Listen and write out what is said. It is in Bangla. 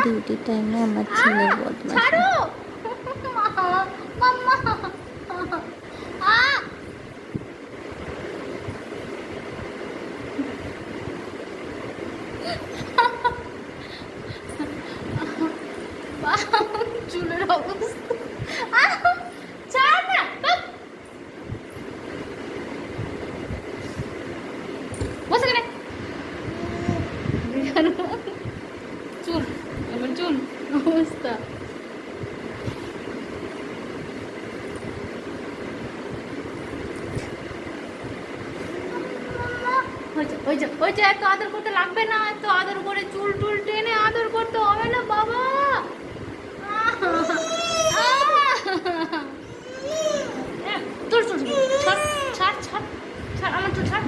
ডিউটি টাইমে আমার ছেলের বদমাশি। চুলের অবস্থা ছাড় না। বসে কেন চুল আমার চুল অবস্থা। ওই যে এত আদর করতে লাগবে না, এত আদর করে চুল টুল টেনে আদর করতে হবে না বাবা। তোর চুল ছাড় ছাড় ছাড় ছাড় আমার চুল ছাড়।